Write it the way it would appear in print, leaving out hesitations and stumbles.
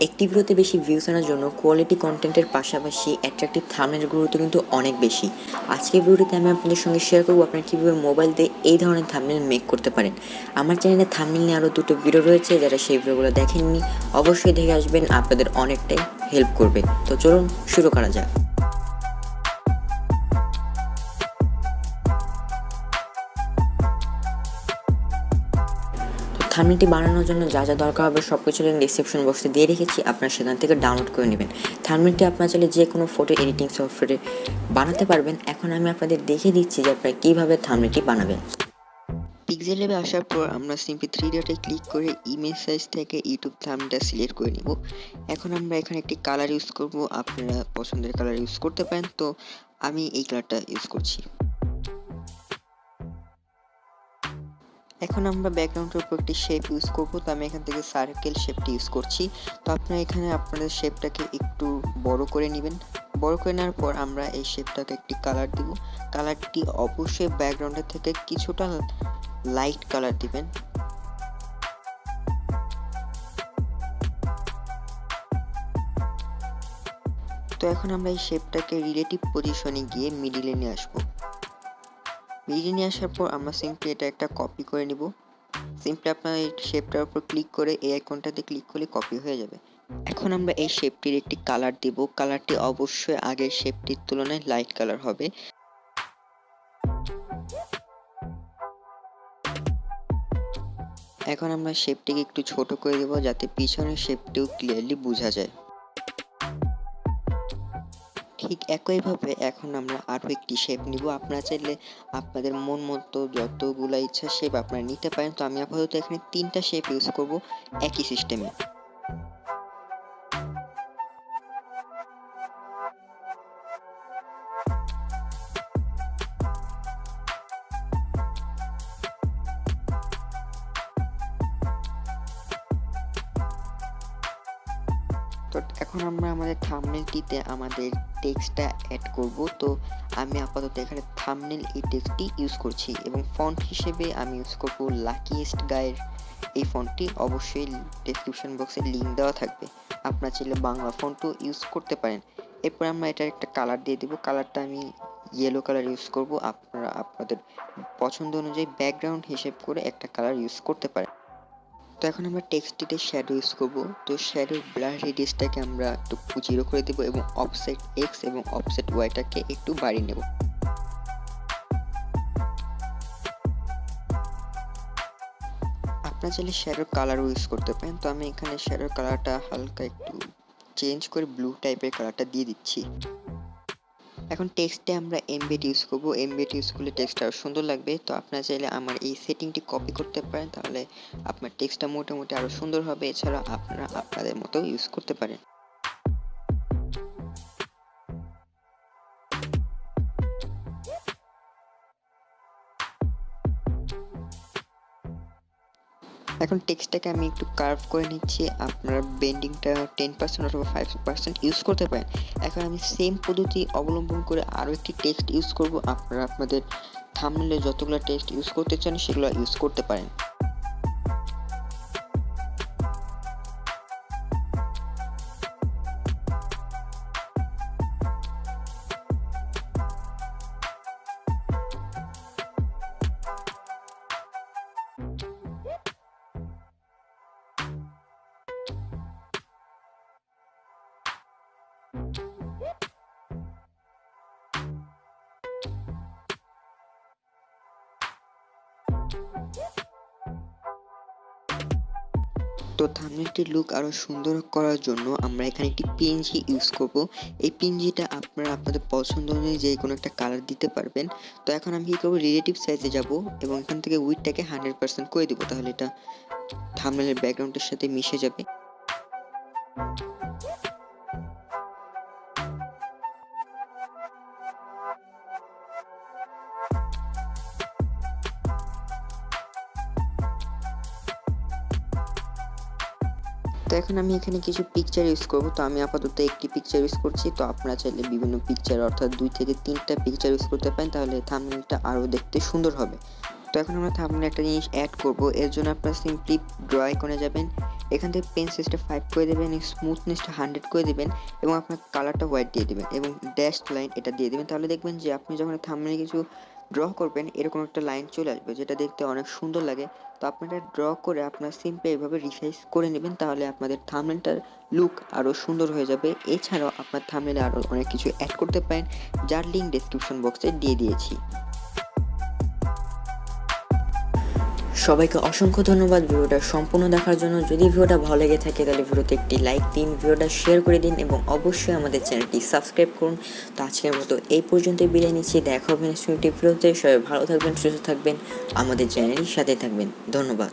একটি ভিডিওতে বেশি ভিউজ আনার জন্য কোয়ালিটি কন্টেন্টের পাশাপাশি অ্যাট্রাকটিভ থাম্বনেলের গুরুত্ব কিন্তু অনেক বেশি। আজকের ভিডিওতে আমি আপনাদের সঙ্গে শেয়ার করব আপনারা কীভাবে মোবাইল দিয়ে এই ধরনের থাম্বনেল মেক করতে পারেন। আমার চ্যানেলে থাম্বনেল নিয়ে আরও দুটো ভিডিও রয়েছে, যারা সেই ভিডিওগুলো দেখেননি অবশ্যই দেখে আসবেন, আপনাদের অনেকটাই হেল্প করবে। তো চলুন শুরু করা যাক। থাম্বনেলটি বানানোর জন্য যা যা দরকার হবে সব কিছু লিঙ্ক ডেসক্রিপশন বক্সে দিয়ে রেখেছি, আপনারা সেখান থেকে ডাউনলোড করে নেবেন। থাম্বনেলটি আপনারা চাইলে যে কোনো ফটো এডিটিং সফটওয়্যারে বানাতে পারবেন। এখন আমি আপনাদের দেখিয়ে দিচ্ছি যে আপনারা কীভাবে থাম্বনেলটি বানাবেন। পিক্সেল ল্যাবে আসার পর আমরা সিম্পলি 3 ডটে ক্লিক করে ইমেজ সাইজ থেকে ইউটিউব থাম্বনেলটা সিলেক্ট করে নিব। এখন আমরা এখানে একটি কালার ইউজ করব, আপনারা পছন্দের কালার ইউজ করতে পারেন, তো আমি এই কালারটা ইউজ করছি। এখন আমরা ব্যাকগ্রাউন্ডের উপর একটি শেপ ইউজ করব, তো আমি এখান থেকে সার্কেল শেপটি ইউজ করছি। তো আপনারা এখানে আপনাদের শেপটাকে একটু বড় করে নেবেন। বড় করে নেওয়ার পর আমরা এই শেপটাকে একটি কালার দিব। কালারটি অবশ্যই ব্যাকগ্রাউন্ডের থেকে কিছুটা লাইট কালার দিবেন। তো এখন আমরা এই শেপটাকে রিলেটিভ পজিশনে গিয়ে মিডিলে নিয়ে আসবো। মিডিলে নিয়ে আসার পর আমরা সিম্পলি এটা একটা কপি করে নিব। সিম্পলি আপনার এই শেপটার উপর ক্লিক করে এই আইকনটাতে ক্লিক করলে কপি হয়ে যাবে। এখন আমরা এই শেপটির একটি কালার দেব। কালারটি অবশ্যই আগের শেপটির তুলনায় লাইট কালার হবে। এখন আমরা শেপটিকে একটু ছোট করে দেব যাতে পিছনের শেপটিও ক্লিয়ারলি বোঝা যায়। ঠিক একইভাবে এখন আমরা আরও একটি শেপ নিব। আপনারা চাইলে আপনাদের মন মতো যতগুলো ইচ্ছা শেপ আপনারা নিতে পারেন। তো আমি আপাতত এখানে 3টা শেপ ইউজ করব একই সিস্টেমে। তো এখন আমরা আমাদের থাম্বনেলটিতে আমাদের টেক্সটটা অ্যাড করব। তো আমি আপাতত এখানে থাম্বনেল এই টেক্সটটি ইউজ করছি এবং ফন্ট হিসেবে আমি ইউজ করব লাকিয়েস্ট গাইয়ের এই ফন্টটি। অবশ্যই ডেসক্রিপশন বক্সে লিঙ্ক দেওয়া থাকবে, আপনারা চাইলে বাংলা ফন্টও ইউজ করতে পারেন। এরপর আমরা এটার একটা কালার দিয়ে দেবো। কালারটা আমি ইয়েলো কালার ইউজ করব। আপনারা আপনাদের পছন্দ অনুযায়ী ব্যাকগ্রাউন্ড হিসেব করে একটা কালার ইউজ করতে পারেন। তো এখন আমরা টেক্সটিতে শ্যাডো ইউজ করব। তো শ্যাডোর ব্লার রেডিয়াসটাকে আমরা একটু 0 করে দেব এবং অফসেট এক্স এবং অফসেট ওয়াইটাকে একটু বাড়িয়ে নেব। আপনারা চাইলে শ্যাডোর কালারও ইউজ করতে পারেন। তো আমি এখানে শ্যাডোর কালারটা হালকা একটু চেঞ্জ করে ব্লু টাইপের কালারটা দিয়ে দিচ্ছি। এখন টেক্সটে আমরা এমবেড ইউজ করব। এমবেড ইউজ করলে টেক্সটটা আরও সুন্দর লাগবে। তো আপনারা চাইলে আমার এই সেটিংটি কপি করতে পারেন, তাহলে আপনার টেক্সটটা মোটামুটি আরও সুন্দর হবে। এছাড়া আপনারা আপনাদের মতো ইউজ করতে পারেন। এখন টেক্সটটাকে আমি একটু কার্ভ করে নিচ্ছি। আপনারা বেন্ডিংটা 10% অথবা 5% ইউজ করতে পারেন। এখন আমি সেম পদ্ধতি অবলম্বন করে আরও একটি টেক্সট ইউজ করব। আপনারা আপনাদের থাম্বনেলে যতগুলো টেক্সট ইউজ করতে চান সেগুলো ইউজ করতে পারেন। তো থাম্বনেলটির লুক আরও সুন্দর করার জন্য আমরা এখানে একটি পিএনজি ইউজ করব। এই পিএনজিটা আপনারা আপনাদের পছন্দ অনুযায়ী যে কোনো একটা কালার দিতে পারবেন। তো এখন আমি কী করবো, রিলেটিভ সাইজে যাব এবং এখান থেকে উইডটাকে 100% করে দেবো, তাহলে এটা থাম্বনেলের ব্যাকগ্রাউন্ডের সাথে মিশে যাবে। তো এখন আমি এখানে কিছু পিকচার ইউজ করব। তো আমি আপাতত একটি পিকচার ইউজ করছি। তো আপনারা চাইলে বিভিন্ন পিকচার অর্থাৎ 2 থেকে 3টা পিকচার ইউজ করতে পারেন, তাহলে থাম্বনেলটা আরও দেখতে সুন্দর হবে। তো এখন আমরা থাম্বনেলে একটা জিনিস অ্যাড করব। এর জন্য আপনারা সিম্পলি ড্র আইকনে যাবেন, এখান থেকে পেন সাইজটা 5 করে দেবেন, স্মুথনেসটা 100 করে দেবেন এবং আপনার কালারটা হোয়াইট দিয়ে দেবেন এবং ড্যাশড লাইন এটা দিয়ে দেবেন। তাহলে দেখবেন যে আপনি যখন থাম্বনেলে কিছু ড্র করবেন এরকম একটা লাইন চলে আসবে, যেটা দেখতে অনেক সুন্দর লাগে। তো আপনারা ড্র করে আপনারা সিম্পলি এইভাবে রিসাইজ করে নেবেন, তাহলে আপনাদের থাম্বনেলটার লুক আরও সুন্দর হয়ে যাবে। এছাড়াও আপনার থাম্বনেলে আরও অনেক কিছু অ্যাড করতে পারেন, যার লিঙ্ক ডেসক্রিপশন বক্সে দিয়ে দিয়েছি। সবাইকে অসংখ্য ধন্যবাদ ভিডিওটা সম্পূর্ণ দেখার জন্য। যদি ভিডিওটা ভালো লেগে থাকে তাহলে ভিডিওতে একটি লাইক দিন, ভিডিওটা শেয়ার করে দিন এবং অবশ্যই আমাদের চ্যানেলটি সাবস্ক্রাইব করুন। তো আজকের মতো এই পর্যন্তই বিদায় নিচ্ছি, দেখা হবে নেক্সট ভিডিওতে। সবাই ভালো থাকবেন, সুস্থ থাকবেন, আমাদের চ্যানেলের সাথে থাকবেন। ধন্যবাদ।